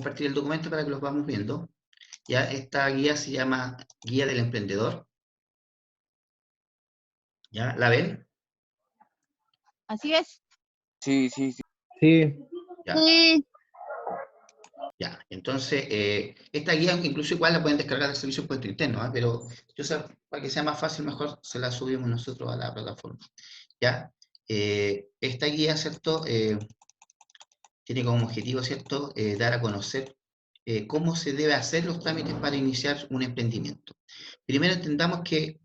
compartir el documento para que los vamos viendo. Ya, esta guía se llama Guía del Emprendedor. ¿Ya? ¿La ven? Así es. Sí, sí, sí. Sí. Ya. Sí. Ya, entonces, esta guía incluso igual la pueden descargar del servicio impuesto interno, ¿eh? Pero yo sé, para que sea más fácil, mejor se la subimos nosotros a la plataforma. ¿Ya? Esta guía, ¿cierto? Tiene como objetivo, ¿cierto? Dar a conocer cómo se debe hacer los trámites para iniciar un emprendimiento. Primero entendamos que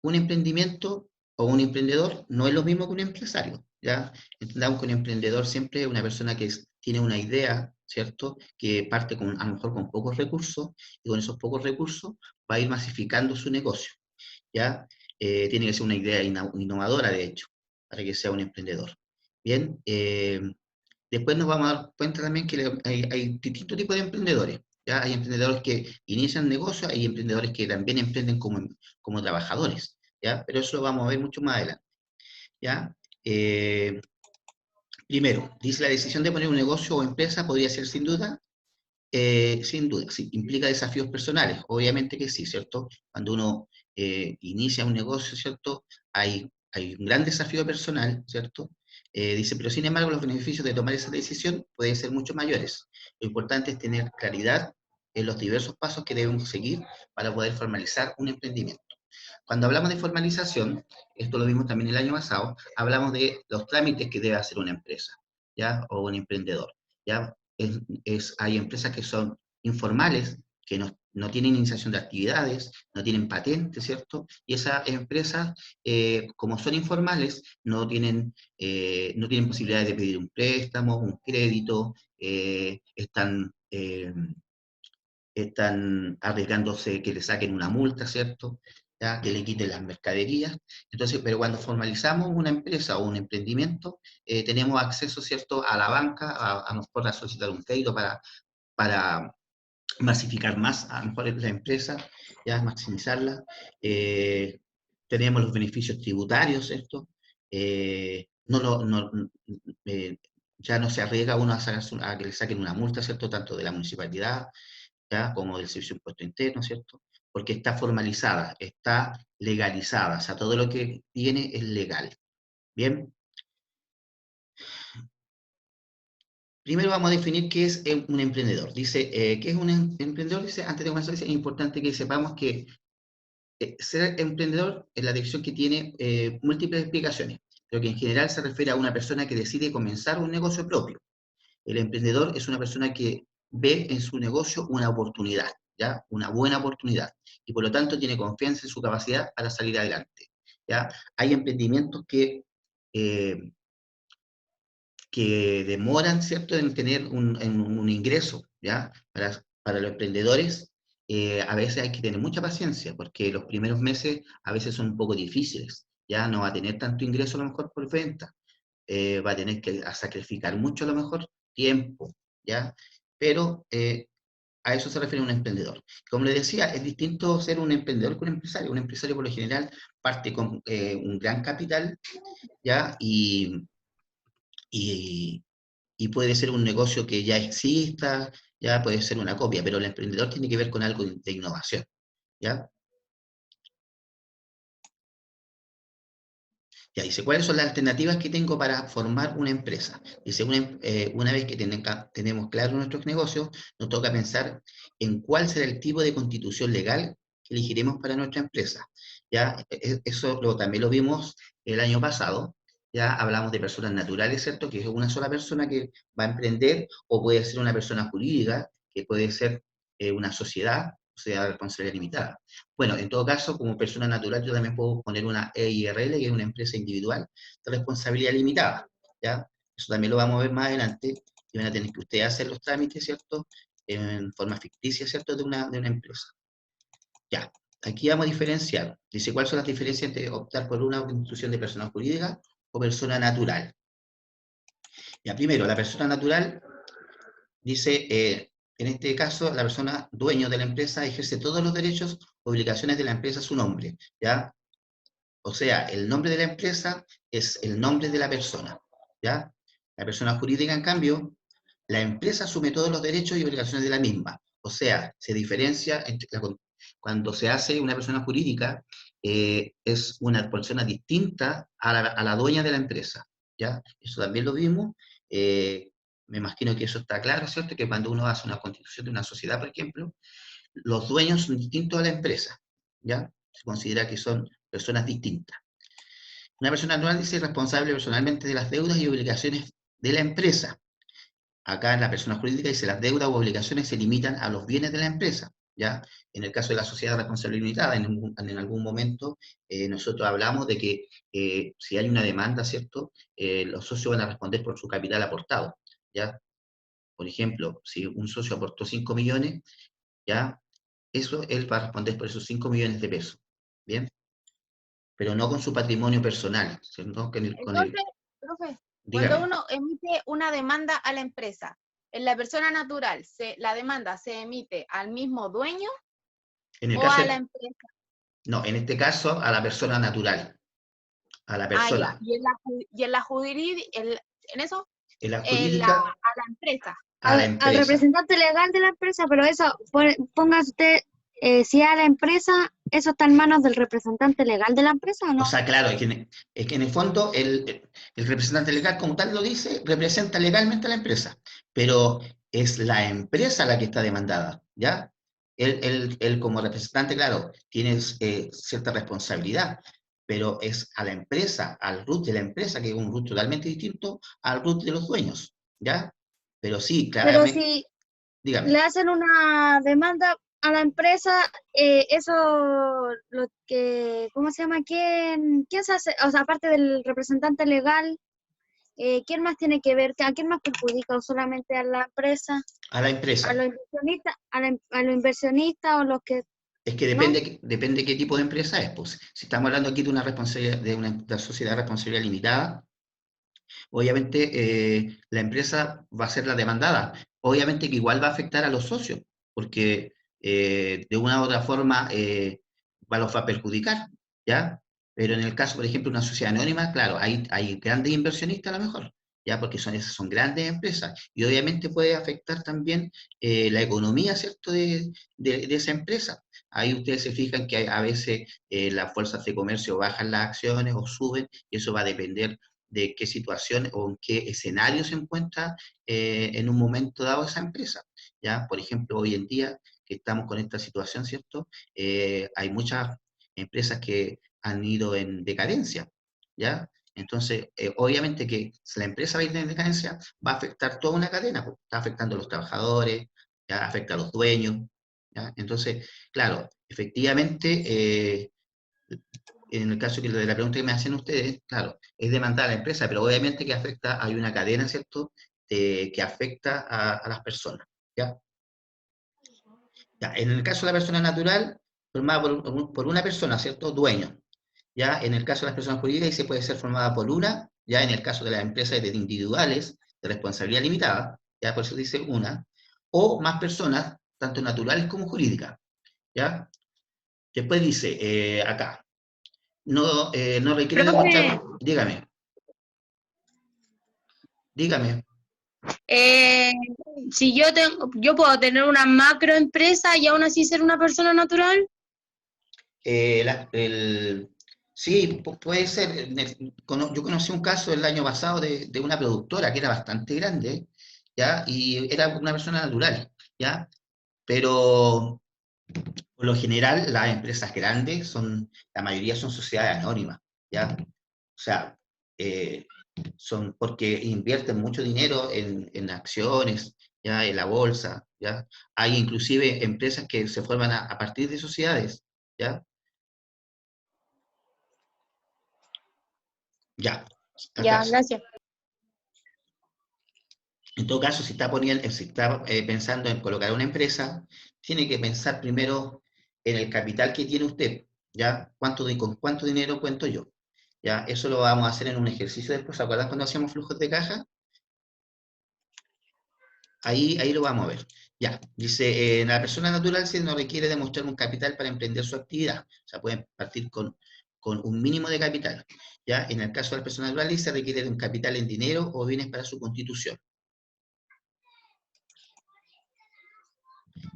un emprendimiento o un emprendedor no es lo mismo que un empresario, ¿ya? Entendamos que un emprendedor siempre es una persona que tiene una idea, ¿cierto? Que parte a lo mejor con pocos recursos, y con esos pocos recursos va a ir masificando su negocio, ¿ya? Tiene que ser una idea innovadora, de hecho, para que sea un emprendedor. Bien, después nos vamos a dar cuenta también que hay distintos tipos de emprendedores, ¿ya? Hay emprendedores que inician negocios, hay emprendedores que también emprenden como trabajadores, ¿ya? Pero eso lo vamos a ver mucho más adelante, ¿ya? Primero, dice la decisión de poner un negocio o empresa podría ser sin duda, sí, implica desafíos personales, obviamente que sí, ¿cierto? Cuando uno inicia un negocio, ¿cierto? Hay un gran desafío personal, ¿cierto? Dice, pero sin embargo los beneficios de tomar esa decisión pueden ser mucho mayores. Lo importante es tener claridad en los diversos pasos que debemos seguir para poder formalizar un emprendimiento. Cuando hablamos de formalización, esto lo vimos también el año pasado, hablamos de los trámites que debe hacer una empresa, ¿ya? O un emprendedor, ¿ya? Hay empresas que son informales, que no tienen iniciación de actividades, no tienen patente, ¿cierto? Y esas empresas, como son informales, no tienen posibilidades de pedir un préstamo, un crédito, están arriesgándose que le saquen una multa, ¿cierto? ¿Ya? Que le quiten las mercaderías. Entonces, pero cuando formalizamos una empresa o un emprendimiento, tenemos acceso, ¿cierto?, a la banca, a lo mejor a solicitar un crédito para masificar más, a lo mejor la empresa, ya maximizarla. Tenemos los beneficios tributarios, ¿cierto? No lo, no, ya no se arriesga uno a que le saquen una multa, ¿cierto? Tanto de la municipalidad, ¿ya? Como del servicio de impuesto interno, ¿cierto? Porque está formalizada, está legalizada, o sea, todo lo que tiene es legal. ¿Bien? Primero vamos a definir qué es un emprendedor. Dice, ¿qué es un emprendedor? Dice, antes de comenzar, es importante que sepamos que ser emprendedor es la dirección que tiene múltiples explicaciones, pero que en general se refiere a una persona que decide comenzar un negocio propio. El emprendedor es una persona que ve en su negocio una oportunidad, ¿ya? Una buena oportunidad, y por lo tanto tiene confianza en su capacidad para salir adelante, ¿ya? Hay emprendimientos eh, que demoran, ¿cierto?, en tener un ingreso, ¿ya? Para los emprendedores, a veces hay que tener mucha paciencia, porque los primeros meses a veces son un poco difíciles, ya no va a tener tanto ingreso a lo mejor por venta, va a tener que sacrificar mucho a lo mejor tiempo, ¿ya? Pero a eso se refiere un emprendedor. Como les decía, es distinto ser un emprendedor que un empresario. Un empresario por lo general parte con un gran capital, ¿ya? Y, y puede ser un negocio que ya exista, ya puede ser una copia, pero el emprendedor tiene que ver con algo de innovación, ¿ya? Ya dice, ¿cuáles son las alternativas que tengo para formar una empresa? Dice, una vez que tenemos claro nuestros negocios, nos toca pensar en cuál será el tipo de constitución legal que elegiremos para nuestra empresa. ¿Ya? Eso también lo vimos el año pasado. Ya hablamos de personas naturales, ¿cierto? Que es una sola persona que va a emprender, o puede ser una persona jurídica, que puede ser una sociedad, o sea, responsabilidad limitada. Bueno, en todo caso, como persona natural, yo también puedo poner una EIRL, que es una empresa individual de responsabilidad limitada, ¿ya? Eso también lo vamos a ver más adelante, y van a tener que ustedes hacer los trámites, ¿cierto?, en forma ficticia, ¿cierto?, de una empresa. Ya, aquí vamos a diferenciar. Dice, ¿cuáles son las diferencias entre optar por una constitución de persona jurídica o persona natural? Ya, primero, la persona natural dice, en este caso, la persona dueño de la empresa ejerce todos los derechos, obligaciones de la empresa a su nombre, ¿ya? O sea, el nombre de la empresa es el nombre de la persona, ¿ya? La persona jurídica, en cambio, la empresa asume todos los derechos y obligaciones de la misma. O sea, se diferencia entre cuando se hace una persona jurídica, es una persona distinta a la dueña de la empresa, ¿ya? Eso también lo vimos. Me imagino que eso está claro, ¿cierto? Que cuando uno hace una constitución de una sociedad, por ejemplo, los dueños son distintos a la empresa, ¿ya? Se considera que son personas distintas. Una persona natural dice responsable personalmente de las deudas y obligaciones de la empresa. Acá en la persona jurídica dice las deudas u obligaciones se limitan a los bienes de la empresa, ¿ya? En el caso de la sociedad de responsabilidad limitada, en algún momento nosotros hablamos de que si hay una demanda, ¿cierto? Los socios van a responder por su capital aportado, ¿ya? Por ejemplo, si un socio aportó 5 millones, ¿ya? Eso él va a responder por esos 5 millones de pesos, ¿bien? Pero no con su patrimonio personal, ¿cierto? Entonces, profe, cuando Dígame, uno emite una demanda a la empresa, en la persona natural, ¿la demanda se emite al mismo dueño en el o caso, a la empresa? no, en este caso a la persona natural, a la Ah, ya. persona. Y en la jurídica, en eso, En la a jurídica, la empresa. a la Al empresa. representante legal de la empresa, pero eso, ponga usted, si a la empresa, ¿eso está en manos del representante legal de la empresa o O no? sea, claro, es que en el fondo el representante legal, como tal lo dice, representa legalmente a la empresa, pero es la empresa la que está demandada, ¿ya? Él como representante, claro, tiene cierta responsabilidad, pero es a la empresa, al root de la empresa, que es un root totalmente distinto al root de los dueños, ¿ya? Pero sí, Pero claramente, si le dígame. hacen una demanda a la empresa, eso, lo que, ¿cómo se llama? ¿Quién se hace? O sea, aparte del representante legal, ¿quién más tiene que ver? ¿A quién más perjudica? ¿O solamente a la empresa? A la ¿A empresa. los inversionistas? ¿A los inversionistas o los que Es que no? depende qué tipo de empresa es. Pues. Si estamos hablando aquí de una responsabilidad, de una sociedad de responsabilidad limitada, obviamente la empresa va a ser la demandada. Obviamente que igual va a afectar a los socios, porque de una u otra forma los va a perjudicar, ¿ya? Pero en el caso, por ejemplo, de una sociedad anónima, claro, hay grandes inversionistas a lo mejor, ¿ya? Porque esas son grandes empresas. Y obviamente puede afectar también la economía, ¿cierto?, de esa empresa. Ahí ustedes se fijan que a veces las fuerzas de comercio bajan las acciones o suben, y eso va a depender de qué situación o en qué escenario se encuentra en un momento dado esa empresa. ¿Ya? Por ejemplo, hoy en día que estamos con esta situación, ¿cierto? Hay muchas empresas que han ido en decadencia, ¿ya? Entonces, obviamente que si la empresa va a ir en decadencia, va a afectar toda una cadena, pues, está afectando a los trabajadores, ya afecta a los dueños, ¿ya? Entonces, claro, efectivamente, en el caso de la pregunta que me hacen ustedes, claro, es demandar a la empresa, pero obviamente que afecta, hay una cadena, ¿cierto?, que afecta a las personas, ¿ya? Ya, en el caso de la persona natural, formada por una persona, ¿cierto?, dueño, ¿ya? En el caso de las personas jurídicas, se puede ser formada por una, ya en el caso de las empresas de individuales, de responsabilidad limitada, ya por eso dice una, o más personas, tanto naturales como jurídicas, ¿ya? Después dice, acá, no requiere Profe, demostrar, dígame, dígame. Eh, si yo puedo tener una macroempresa y aún así ser una persona natural. Sí, puede ser. Yo conocí un caso el año pasado de una productora que era bastante grande, ¿ya? Y era una persona natural, ¿ya? Pero por lo general las empresas grandes la mayoría son sociedades anónimas, ¿ya? O sea, eh, son porque invierten mucho dinero en acciones, ¿ya? En la bolsa, ¿ya? Hay inclusive empresas que se forman a partir de sociedades, ¿ya? Ya, Ya, acá. gracias. En todo caso, si está pensando en colocar una empresa, tiene que pensar primero en el capital que tiene usted, ¿ya? ¿Con cuánto dinero cuento yo? ¿Ya? Eso lo vamos a hacer en un ejercicio después. ¿Se acuerdan cuando hacíamos flujos de caja? Ahí lo vamos a ver. Ya, dice, la persona natural se no requiere demostrar un capital para emprender su actividad. O sea, pueden partir con un mínimo de capital. ¿Ya? En el caso de la persona natural se requiere de un capital en dinero o bienes para su constitución.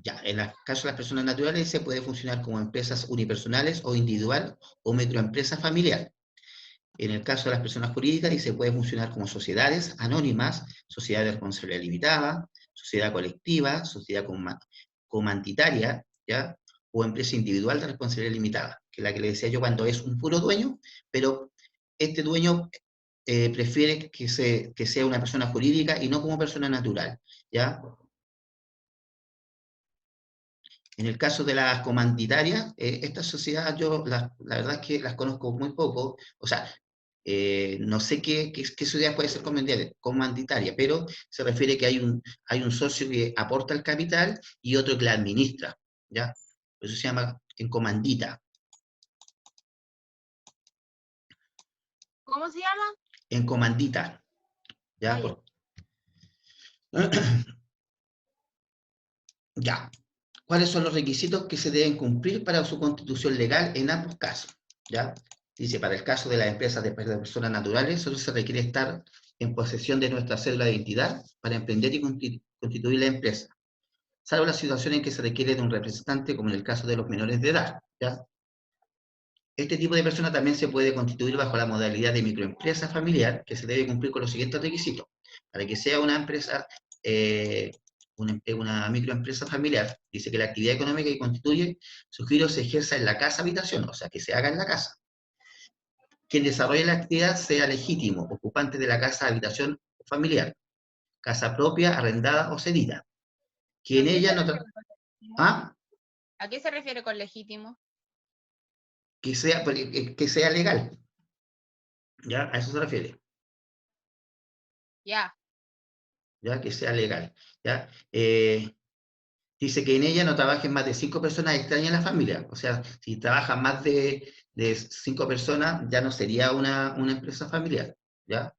Ya, en el caso de las personas naturales se puede funcionar como empresas unipersonales o individual o microempresa familiar. En el caso de las personas jurídicas, y se puede funcionar como sociedades anónimas, sociedad de responsabilidad limitada, sociedad colectiva, sociedad comanditaria, ¿ya? O empresa individual de responsabilidad limitada, que es la que le decía yo cuando es un puro dueño, pero este dueño prefiere que sea una persona jurídica y no como persona natural, ¿ya? En el caso de las comanditarias, estas sociedades la verdad es que las conozco muy poco, o sea, no sé qué sociedad puede ser comanditaria, pero se refiere que hay un socio que aporta el capital y otro que la administra, ¿ya? Eso se llama en comandita. ¿Cómo se llama? En comandita, ¿ya? Ah, ya. Ya. ¿Cuáles son los requisitos que se deben cumplir para su constitución legal en ambos casos? ¿Ya? Dice, para el caso de las empresas de personas naturales, solo se requiere estar en posesión de nuestra cédula de identidad para emprender y constituir la empresa, salvo la situación en que se requiere de un representante, como en el caso de los menores de edad, ¿ya? Este tipo de persona también se puede constituir bajo la modalidad de microempresa familiar, que se debe cumplir con los siguientes requisitos. Para que sea una empresa, una microempresa familiar, dice que la actividad económica que constituye su giro se ejerza en la casa habitación, o sea, que se haga en la casa. Quien desarrolle la actividad sea legítimo, ocupante de la casa habitación familiar, casa propia, arrendada o cedida. Que ¿A en qué ella se no... refiere con legítimo? ¿Ah? ¿A qué se refiere con legítimo? Que sea legal, ¿ya? A eso se refiere. Ya. ¿Ya? Que sea legal, ¿ya? Dice que en ella no trabajen más de 5 personas extrañas en la familia. O sea, si trabajan más de 5 personas, ya no sería una empresa familiar, ¿ya?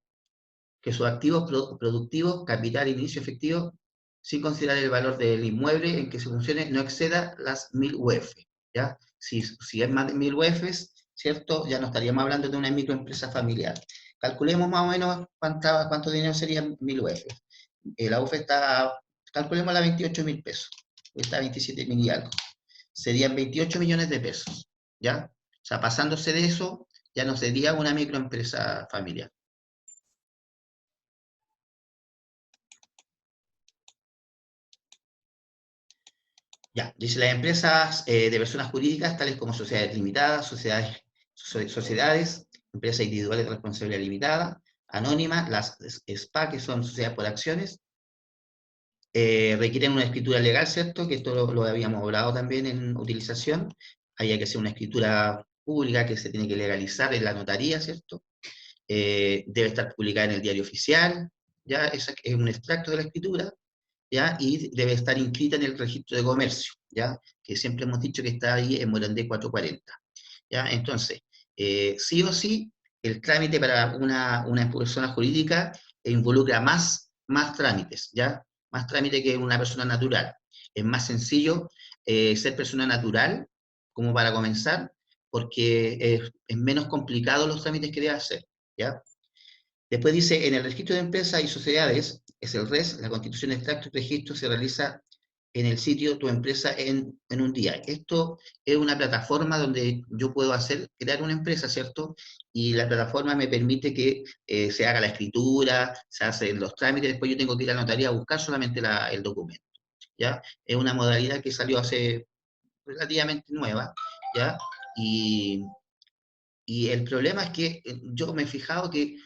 Que sus activos productivos, capital, inicio efectivo, sin considerar el valor del inmueble en que se funcione, no exceda las 1000 UF, ¿ya? Si es más de 1000 UF, ¿cierto? Ya no estaríamos hablando de una microempresa familiar. Calculemos más o menos cuánto dinero serían 1000 UF. La UF está, calculemos la 28.000 pesos, está a 27.000 y algo. Serían 28 millones de pesos, ¿ya? O sea, pasándose de eso, ya no sería una microempresa familiar. Ya, dice las empresas de personas jurídicas, tales como sociedades limitadas, sociedades, empresas individuales de responsabilidad limitada, anónimas, las SPA, que son sociedades por acciones, requieren una escritura legal, ¿cierto? Que esto lo habíamos hablado también en utilización. Hay que hacer una escritura pública que se tiene que legalizar en la notaría, ¿cierto? Debe estar publicada en el diario oficial, ¿ya? Es un extracto de la escritura, ¿ya? Y debe estar inscrita en el registro de comercio, ¿ya? Que siempre hemos dicho que está ahí en Morandé 440, ¿ya? Entonces, sí o sí, el trámite para una persona jurídica involucra más trámites, ¿ya? Más trámite que una persona natural. Es más sencillo ser persona natural, como para comenzar, porque es menos complicado los trámites que debe hacer, ¿ya? Después dice, en el registro de empresas y sociedades, es el RES, la constitución de extracto y registro se realiza en el sitio Tu Empresa en un día. Esto es una plataforma donde yo puedo crear una empresa, ¿cierto? Y la plataforma me permite que se haga la escritura, se hacen los trámites, después yo tengo que ir a la notaría a buscar solamente el documento, ¿ya? Es una modalidad que salió hace relativamente nueva, ¿ya? Y el problema es que yo me he fijado que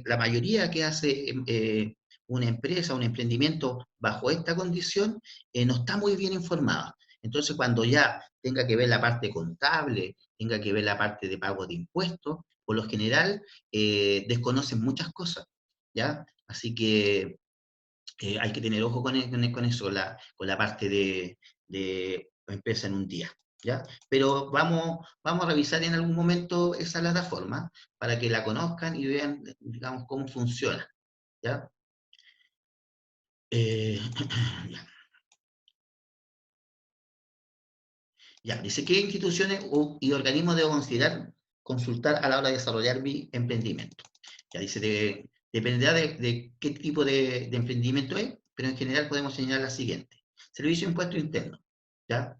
la mayoría que hace una empresa, un emprendimiento bajo esta condición, no está muy bien informada. Entonces, cuando ya tenga que ver la parte contable, tenga que ver la parte de pago de impuestos, por lo general desconocen muchas cosas, ¿ya? Así que hay que tener ojo con eso, con la parte de empresa en un día, ¿ya? Pero vamos a revisar en algún momento esa plataforma para que la conozcan y vean, digamos, cómo funciona, ¿ya? Ya. Ya, dice, ¿qué instituciones y organismos debo consultar a la hora de desarrollar mi emprendimiento? Ya dice, dependerá de qué tipo de emprendimiento es, pero en general podemos señalar la siguiente. Servicio de impuesto interno, ¿ya?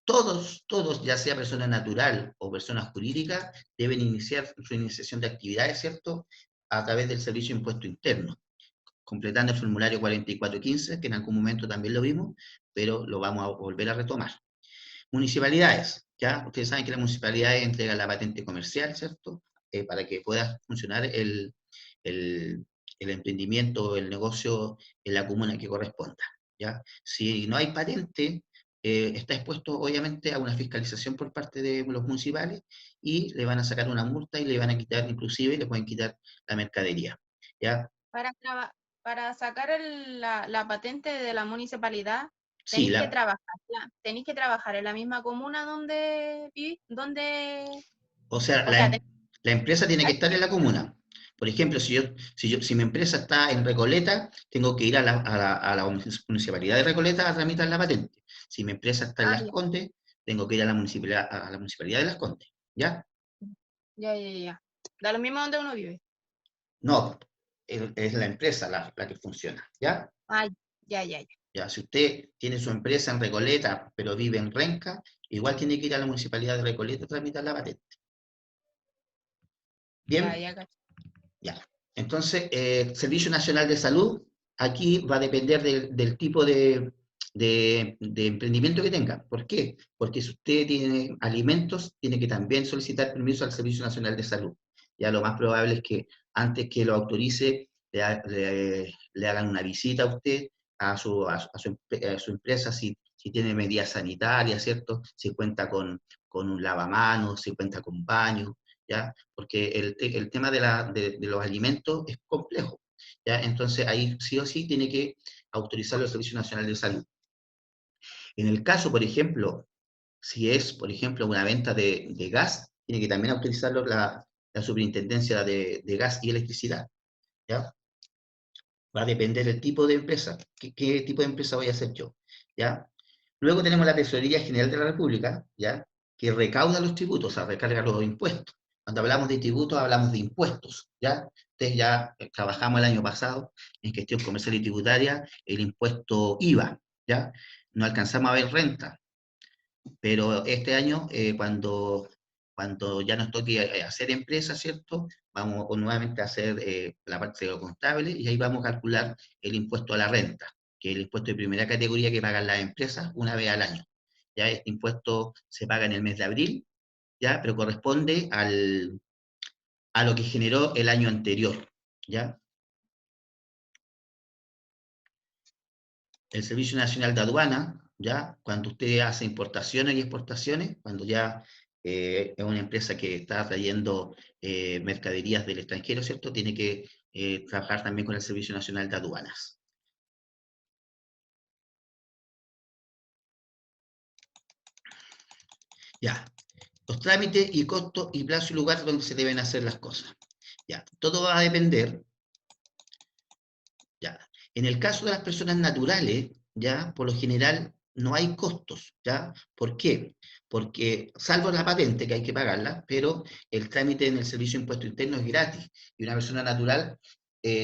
Todos, ya sea persona natural o persona jurídica, deben iniciar su iniciación de actividades, ¿cierto? A través del servicio de impuesto interno, completando el formulario 4415, que en algún momento también lo vimos, pero lo vamos a volver a retomar. Municipalidades, ¿ya? Ustedes saben que las municipalidades entregan la patente comercial, ¿cierto? Para que pueda funcionar el emprendimiento o el negocio en la comuna que corresponda, ¿ya? Si no hay patente, está expuesto obviamente a una fiscalización por parte de los municipales y le van a sacar una multa y le van a quitar, inclusive le pueden quitar la mercadería, ¿ya? Para sacar la patente de la municipalidad, Sí, tenéis que trabajar en la misma comuna donde vivís, o sea, o sea, la empresa tiene que estar en la comuna. Por ejemplo, si mi empresa está en Recoleta, tengo que ir a la municipalidad de Recoleta a tramitar la patente. Si mi empresa está en Las ya, Condes, tengo que ir a la municipalidad de Las Condes, ¿ya? ya. Da lo mismo donde uno vive. No, es la empresa la que funciona, ¿ya? Ah, ya. Ya, si usted tiene su empresa en Recoleta, pero vive en Renca, igual tiene que ir a la municipalidad de Recoleta a tramitar la patente. ¿Bien? Ya, cacho. Ya. Entonces, Servicio Nacional de Salud, aquí va a depender del tipo de emprendimiento que tenga. ¿Por qué? Porque si usted tiene alimentos, tiene que también solicitar permiso al Servicio Nacional de Salud. Ya lo más probable es que antes que lo autorice, le hagan una visita a usted, a su empresa, si tiene medidas sanitarias, ¿cierto? Si cuenta con un lavamanos, si cuenta con baño, ¿ya? Porque el tema de los alimentos es complejo, ¿ya? Entonces ahí sí o sí tiene que autorizarlo el Servicio Nacional de Salud. En el caso, por ejemplo, si es, por ejemplo, una venta de gas, tiene que también autorizarlo la Superintendencia de Gas y Electricidad, ¿ya? Va a depender del tipo de empresa, qué tipo de empresa voy a hacer yo, ¿ya? Luego tenemos la Tesorería General de la República, ¿ya? Que recauda los tributos, o sea, recarga los impuestos. Cuando hablamos de tributos, hablamos de impuestos, ¿ya? Ustedes ya trabajamos el año pasado en gestión comercial y tributaria el impuesto IVA, ¿ya? No alcanzamos a ver renta, pero este año, cuando ya nos toque hacer empresa, ¿cierto? Vamos nuevamente a hacer la parte de lo contable y ahí vamos a calcular el impuesto a la renta, que es el impuesto de primera categoría que pagan las empresas una vez al año. Ya este impuesto se paga en el mes de abril, ya, pero corresponde a lo que generó el año anterior, ¿ya? El Servicio Nacional de Aduana, ¿ya? Cuando usted hace importaciones y exportaciones, cuando ya es una empresa que está trayendo mercaderías del extranjero, ¿cierto? Tiene que trabajar también con el Servicio Nacional de Aduanas. Ya. Los trámites y costos y plazo y lugar donde se deben hacer las cosas. Ya. Todo va a depender. Ya. En el caso de las personas naturales, ya, por lo general no hay costos, ¿ya? ¿Por qué? Porque, salvo la patente, que hay que pagarla, pero el trámite en el Servicio de Impuesto Interno es gratis, y una persona natural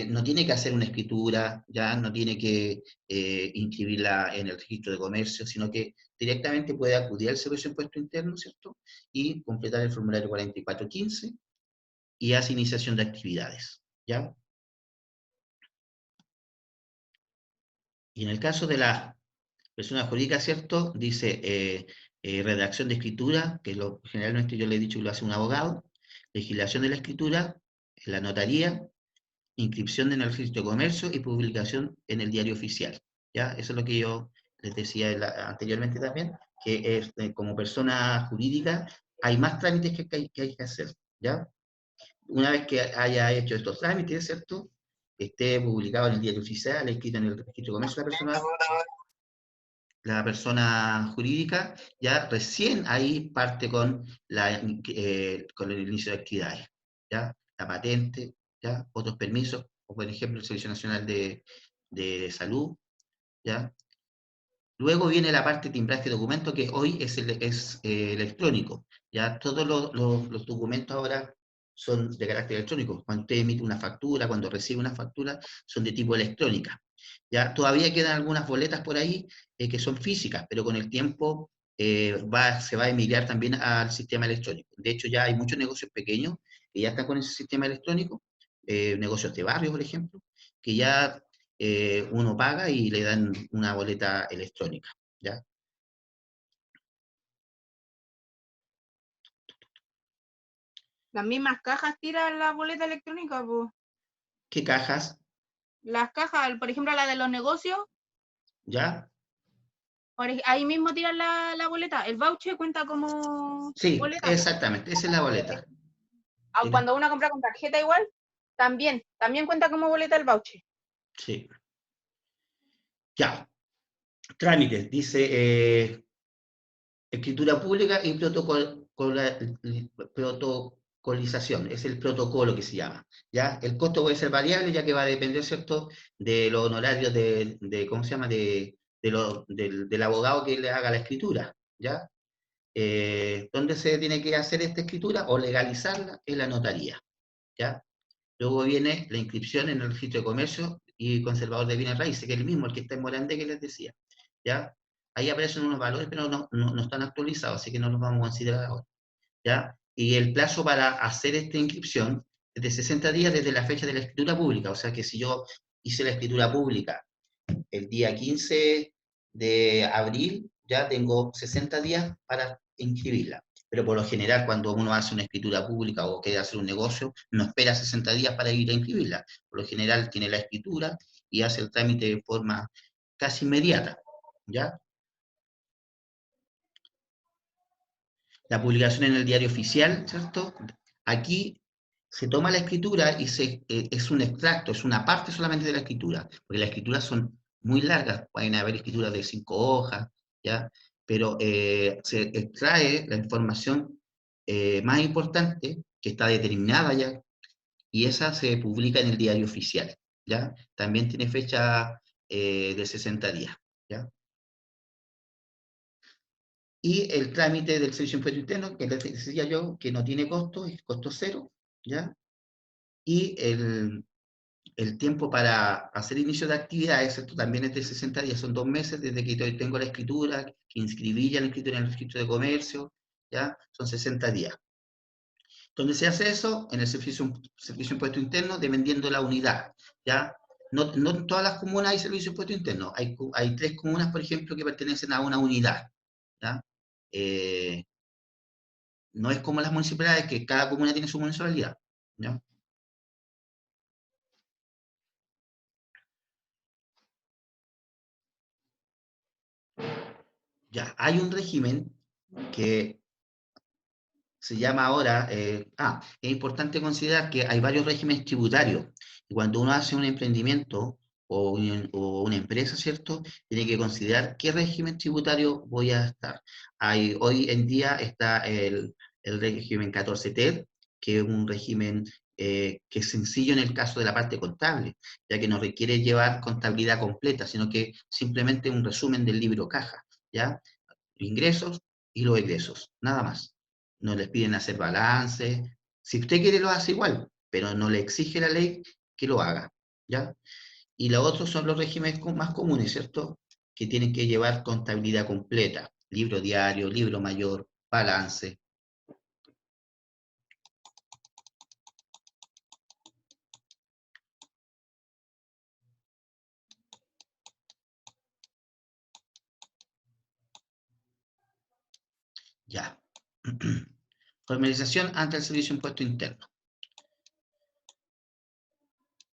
no tiene que hacer una escritura, ya no tiene que inscribirla en el registro de comercio, sino que directamente puede acudir al Servicio de Impuesto Interno, ¿cierto? Y completar el formulario 4415 y hace iniciación de actividades, ¿ya? Y en el caso de la persona jurídica, ¿cierto? Dice redacción de escritura, que generalmente yo le he dicho que lo hace un abogado, legislación de la escritura, la notaría, inscripción en el registro de comercio y publicación en el diario oficial. ¿Ya? Eso es lo que yo les decía anteriormente también, que es, como persona jurídica hay más trámites que hay que hacer. ¿Ya? Una vez que haya hecho estos trámites, ¿cierto? Esté publicado en el diario oficial, escrito en el registro de comercio la persona jurídica, ya recién ahí parte con el inicio de actividades, ¿ya? La patente, ¿ya? Otros permisos, o por ejemplo el Servicio Nacional de Salud, ¿ya? Luego viene la parte de timbraje de documentos, que hoy es electrónico, ¿ya? Todos los documentos ahora son de carácter electrónico. Cuando usted emite una factura, cuando recibe una factura, son de tipo electrónica. Ya todavía quedan algunas boletas por ahí que son físicas, pero con el tiempo se va a emigrar también al sistema electrónico. De hecho, ya hay muchos negocios pequeños que ya están con ese sistema electrónico, negocios de barrio, por ejemplo, que ya uno paga y le dan una boleta electrónica, ¿ya? Las mismas cajas tiran la boleta electrónica, pues. ¿Qué cajas? Las cajas, por ejemplo, la de los negocios, ¿Ya? ahí mismo tiran la boleta. El voucher cuenta como Sí, boleta. exactamente, esa es la boleta. Cuando uno compra con tarjeta igual, también cuenta como boleta el voucher. Sí. Ya. Trámites, dice escritura pública y protocolización, es el protocolo que se llama, ¿ya? El costo puede ser variable, ya que va a depender, ¿cierto?, de los honorarios ¿cómo se llama?, del abogado que le haga la escritura, ¿ya? ¿Dónde se tiene que hacer esta escritura o legalizarla? En la notaría, ¿ya? Luego viene la inscripción en el registro de comercio y conservador de bienes raíces, que es el mismo, el que está en Morandé que les decía, ¿ya? Ahí aparecen unos valores, pero no están actualizados, así que no los vamos a considerar ahora, ¿ya? Y el plazo para hacer esta inscripción es de 60 días desde la fecha de la escritura pública, o sea que si yo hice la escritura pública el día 15 de abril, ya tengo 60 días para inscribirla. Pero por lo general, cuando uno hace una escritura pública o quiere hacer un negocio, no espera 60 días para ir a inscribirla. Por lo general, tiene la escritura y hace el trámite de forma casi inmediata, ¿ya? La publicación en el diario oficial, ¿cierto? Aquí se toma la escritura y es un extracto, es una parte solamente de la escritura, porque las escrituras son muy largas, pueden haber escrituras de 5 hojas, ¿ya? Pero se extrae la información más importante, que está determinada ya, y esa se publica en el diario oficial, ¿ya? También tiene fecha de 60 días, ¿ya? Y el trámite del servicio de impuesto interno, que les decía yo, que no tiene costo, es costo cero, ¿ya? Y el tiempo para hacer inicio de actividades, esto también es de 60 días, son 2 meses desde que tengo la escritura, que inscribí ya la escritura en el registro de comercio, ¿ya? Son 60 días. ¿Dónde se hace eso? En el servicio de impuesto interno, dependiendo de la unidad, ¿ya? No en todas las comunas hay servicio de impuesto interno, hay 3 comunas, por ejemplo, que pertenecen a una unidad, ¿ya? No es como las municipalidades, que cada comuna tiene su municipalidad, ¿ya? Ya, hay un régimen que se llama ahora, es importante considerar que hay varios regímenes tributarios, y cuando uno hace un emprendimiento o una empresa, ¿cierto?, tiene que considerar qué régimen tributario voy a estar. Hoy en día está el régimen 14TED, que es un régimen que es sencillo en el caso de la parte contable, ya que no requiere llevar contabilidad completa, sino que simplemente un resumen del libro caja, ¿ya? Ingresos y los egresos, nada más. No les piden hacer balance. Si usted quiere lo hace igual, pero no le exige la ley que lo haga, ¿ya? Y los otros son los regímenes más comunes, ¿cierto? Que tienen que llevar contabilidad completa, libro diario, libro mayor, balance. Ya. Formalización ante el Servicio de Impuesto Interno.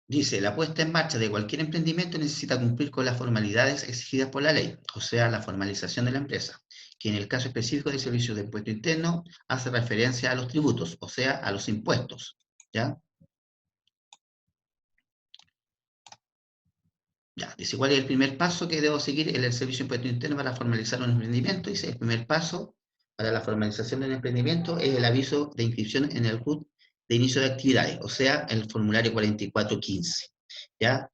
Dice, la puesta en marcha de cualquier emprendimiento necesita cumplir con las formalidades exigidas por la ley, o sea, la formalización de la empresa, que en el caso específico del servicio de impuesto interno hace referencia a los tributos, o sea, a los impuestos, ¿ya? Ya, dice, ¿cuál es el primer paso que debo seguir en el servicio de impuesto interno para formalizar un emprendimiento? Dice, el primer paso para la formalización del emprendimiento es el aviso de inscripción en el RUT de inicio de actividades, o sea, el formulario 4415, ¿ya?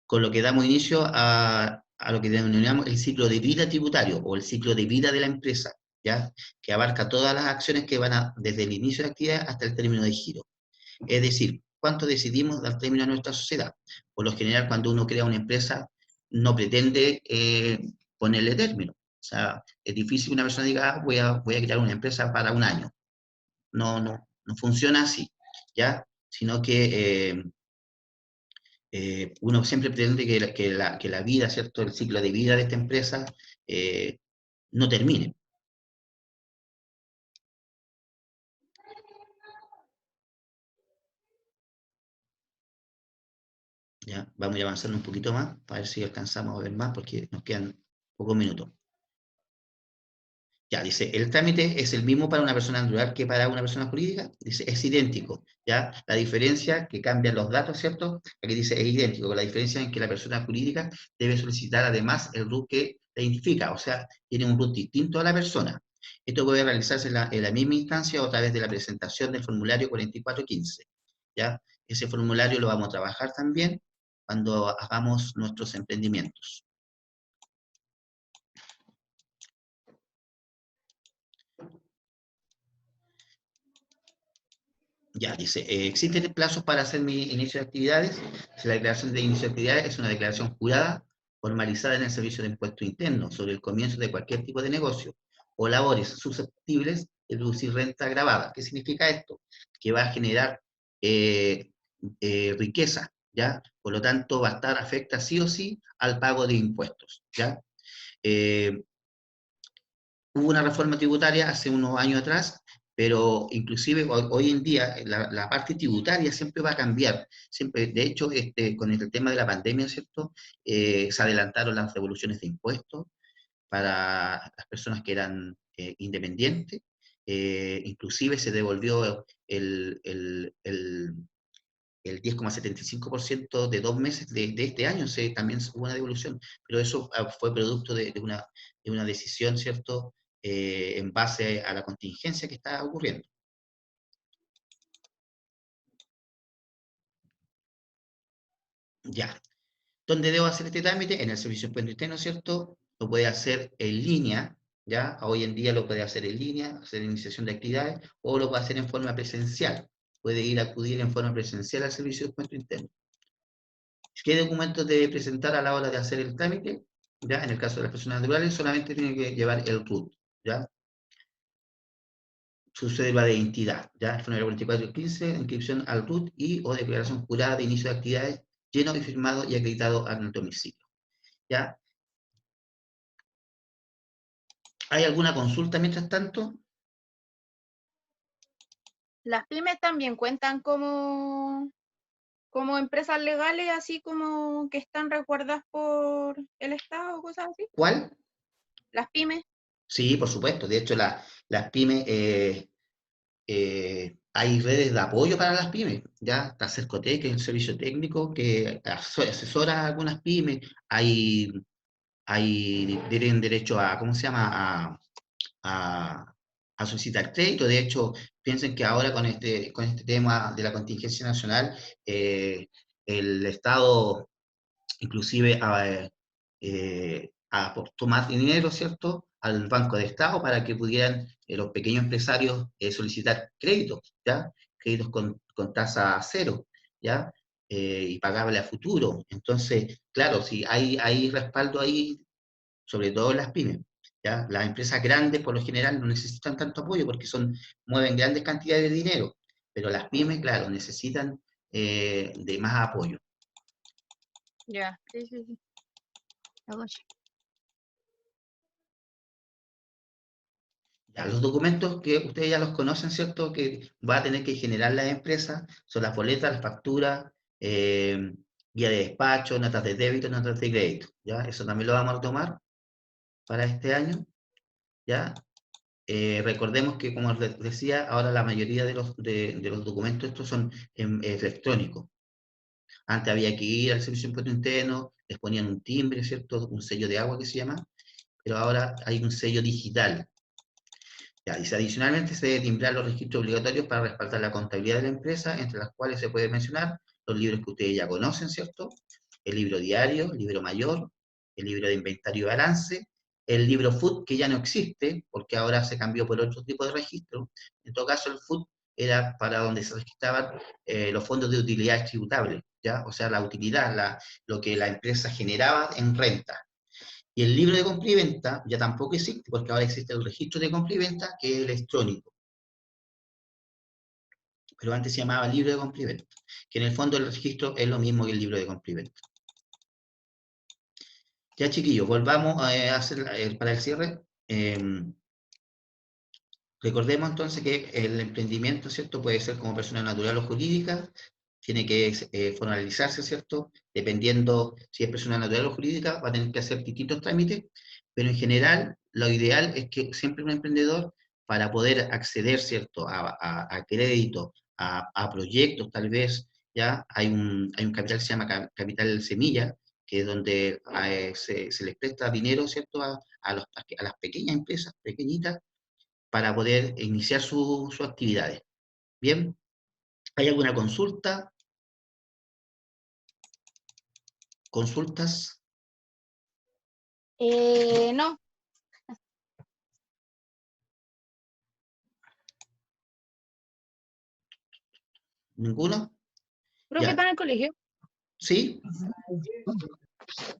Con lo que damos inicio a lo que denominamos el ciclo de vida tributario o el ciclo de vida de la empresa, ¿ya? Que abarca todas las acciones que van desde el inicio de actividad hasta el término de giro. Es decir, cuánto decidimos dar término a nuestra sociedad. Por lo general, cuando uno crea una empresa, no pretende ponerle término. O sea, es difícil que una persona diga, "Ah, voy a crear una empresa para un año". No funciona así, ¿ya? Sino que uno siempre pretende que la vida, ¿cierto? El ciclo de vida de esta empresa no termine. ¿Ya? Vamos a ir avanzando un poquito más para ver si alcanzamos a ver más porque nos quedan pocos minutos. Ya, dice, el trámite es el mismo para una persona natural que para una persona jurídica. Dice, es idéntico, ¿ya? La diferencia que cambian los datos, ¿cierto? Aquí dice, es idéntico, con la diferencia en que la persona jurídica debe solicitar además el RUT que la identifica, o sea, tiene un RUT distinto a la persona. Esto puede realizarse en la misma instancia o a través de la presentación del formulario 4415, ¿ya? Ese formulario lo vamos a trabajar también cuando hagamos nuestros emprendimientos. Ya, dice, ¿existen plazos para hacer mi inicio de actividades? Si la declaración de inicio de actividades es una declaración jurada, formalizada en el Servicio de Impuesto Interno, sobre el comienzo de cualquier tipo de negocio o labores susceptibles de producir renta agravada. ¿Qué significa esto? Que va a generar eh, riqueza, ¿ya? Por lo tanto, va a estar afecta sí o sí al pago de impuestos, ¿ya? Eh, Hubo una reforma tributaria hace unos años atrás, pero inclusive hoy en día la parte tributaria siempre va a cambiar. Siempre, de hecho, con el tema de la pandemia, ¿cierto? Se adelantaron las devoluciones de impuestos para las personas que eran independientes. Inclusive se devolvió el 10,75% de 2 meses de este año, también hubo una devolución, pero eso fue producto de una decisión, ¿cierto?, en base a la contingencia que está ocurriendo. Ya. ¿Dónde debo hacer este trámite? En el Servicio de Impuesto Interno, ¿cierto? Lo puede hacer en línea, ¿ya? Hoy en día lo puede hacer en línea, hacer iniciación de actividades, o lo puede hacer en forma presencial. Puede ir a acudir en forma presencial al Servicio de Impuesto Interno. ¿Qué documentos debe presentar a la hora de hacer el trámite? ¿Ya? En el caso de las personas naturales, solamente tiene que llevar el RUT, ¿ya? Su cédula de identidad, ¿ya? El formulario 4415, inscripción al RUT y o declaración jurada de inicio de actividades, lleno y firmado y acreditado al domicilio, ¿ya? ¿Hay alguna consulta mientras tanto? Las pymes también cuentan como empresas legales, así como que están resguardadas por el Estado, cosas así. ¿Cuál? Las pymes. Sí, por supuesto. De hecho, las pymes, hay redes de apoyo para las pymes, ¿ya? Está Cercotec, que es un servicio técnico que asesora a algunas pymes. Tienen derecho a, ¿cómo se llama?, a, a solicitar crédito. De hecho, piensen que ahora con este tema de la contingencia nacional, el Estado inclusive aportó más dinero, ¿cierto?, al Banco de Estado para que pudieran los pequeños empresarios solicitar créditos, ¿ya? Créditos con tasa cero, ¿ya? Y pagable a futuro. Entonces, claro, si hay respaldo ahí, sobre todo en las pymes, ¿ya? Las empresas grandes, por lo general, no necesitan tanto apoyo porque mueven grandes cantidades de dinero, pero las pymes, claro, necesitan de más apoyo. Ya, sí, sí, sí. Ya, los documentos que ustedes ya los conocen, ¿cierto?, que va a tener que generar la empresa, son las boletas, las facturas, guía de despacho, notas de débito, notas de crédito, ¿ya? Eso también lo vamos a tomar para este año, ¿ya? Recordemos que, como les decía, ahora la mayoría de los documentos estos son electrónicos. Antes había que ir al Servicio de Impuesto Interno, les ponían un timbre, ¿cierto?, un sello de agua que se llama, pero ahora hay un sello digital. Ya, dice, adicionalmente se debe timbrar los registros obligatorios para respaldar la contabilidad de la empresa, entre las cuales se puede mencionar los libros que ustedes ya conocen, ¿cierto? El libro diario, el libro mayor, el libro de inventario y balance, el libro FUT, que ya no existe, porque ahora se cambió por otro tipo de registro. En todo caso, el FUT era para donde se registraban los fondos de utilidades tributables, ¿ya? O sea, la utilidad, lo que la empresa generaba en renta. Y el libro de compra y venta ya tampoco existe, porque ahora existe el registro de compra y venta, que es electrónico. Pero antes se llamaba libro de compra y venta, que en el fondo el registro es lo mismo que el libro de compra y venta. Ya, chiquillos, volvamos a hacer para el cierre. Recordemos entonces que el emprendimiento, ¿cierto? Puede ser como persona natural o jurídica, tiene que formalizarse, ¿cierto? Dependiendo si es persona natural o jurídica, va a tener que hacer distintos trámites, pero en general lo ideal es que siempre un emprendedor, para poder acceder, ¿cierto? A crédito, a proyectos tal vez, ¿ya? Hay un capital que se llama capital semilla, que es donde se les presta dinero, ¿cierto? A las pequeñas empresas, pequeñitas, para poder iniciar sus actividades. Bien, ¿hay alguna consulta? ¿Consultas? No. ¿Ninguno? Profe, Ya. ¿está en el colegio? ¿Sí?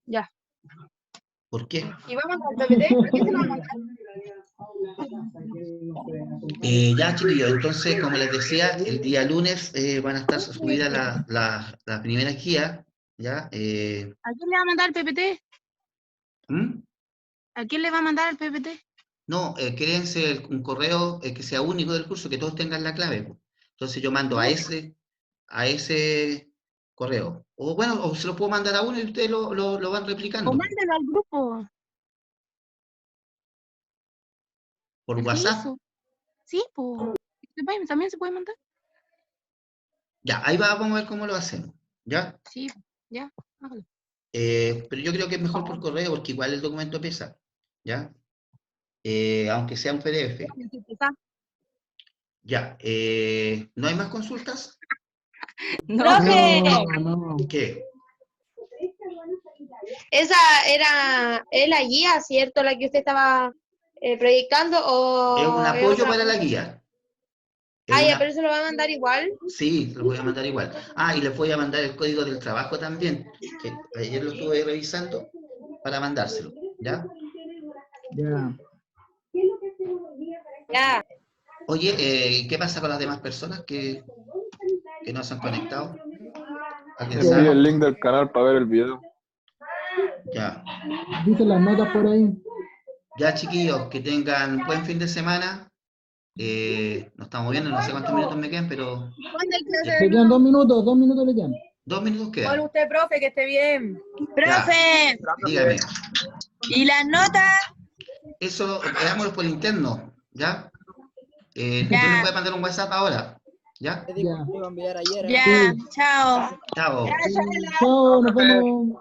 Ya. ¿Por qué? ¿Y vamos al PPT? ¿Por qué se lo vamos a mandar? Ya, chiquillos, entonces, como les decía, el día lunes van a estar subidas las primeras guías, ¿ya? ¿A quién le va a mandar el PPT? ¿Mm? ¿A quién le va a mandar el PPT? No, créense un correo que sea único del curso, que todos tengan la clave, po. Entonces yo mando a ese correo. O bueno, o se lo puedo mandar a uno y ustedes lo van O replicando, po. mándalo al grupo. Por ¿El WhatsApp. hizo? Sí, pues. ¿También se puede mandar? Ya, ahí vamos a ver cómo lo hacemos, ¿ya? Sí, ya. Hágalo. Pero yo creo que es mejor por correo porque igual el documento pesa, ¿ya? Aunque sea un PDF. Ya, ¿no hay más consultas? No. ¡Profe! No. ¿Qué? Esa es la guía, ¿cierto? La que usted estaba proyectando Es un o es apoyo otra para la cosa. guía. Es Ah, ya, una... pero eso lo va a mandar igual. Sí, lo voy a mandar igual. Ah, y les voy a mandar el código del trabajo también, que ayer lo estuve revisando para mandárselo, ¿ya? Ya. Ya. Oye, ¿qué pasa con las demás personas que no se han conectado? ¿Alguien Envíe sabe? el link del canal para ver el video. Ya. Dice las notas por ahí. Ya, chiquillos, que tengan buen fin de semana. Nos estamos viendo, no sé cuántos minutos me quedan, pero ¿Cuándo hay clase Le de quedan nuevo? 2 minutos le quedan. 2 minutos Bueno, quedan. usted, profe, que esté bien. Ya, ¡Profe! dígame. ¿Y las notas? Eso, hagámoslo por interno, ¿ya? Yo les Ya, voy a mandar un WhatsApp ahora, ¿ya? Ya. ya, Sí. chao. Chao. Chao, nos vemos.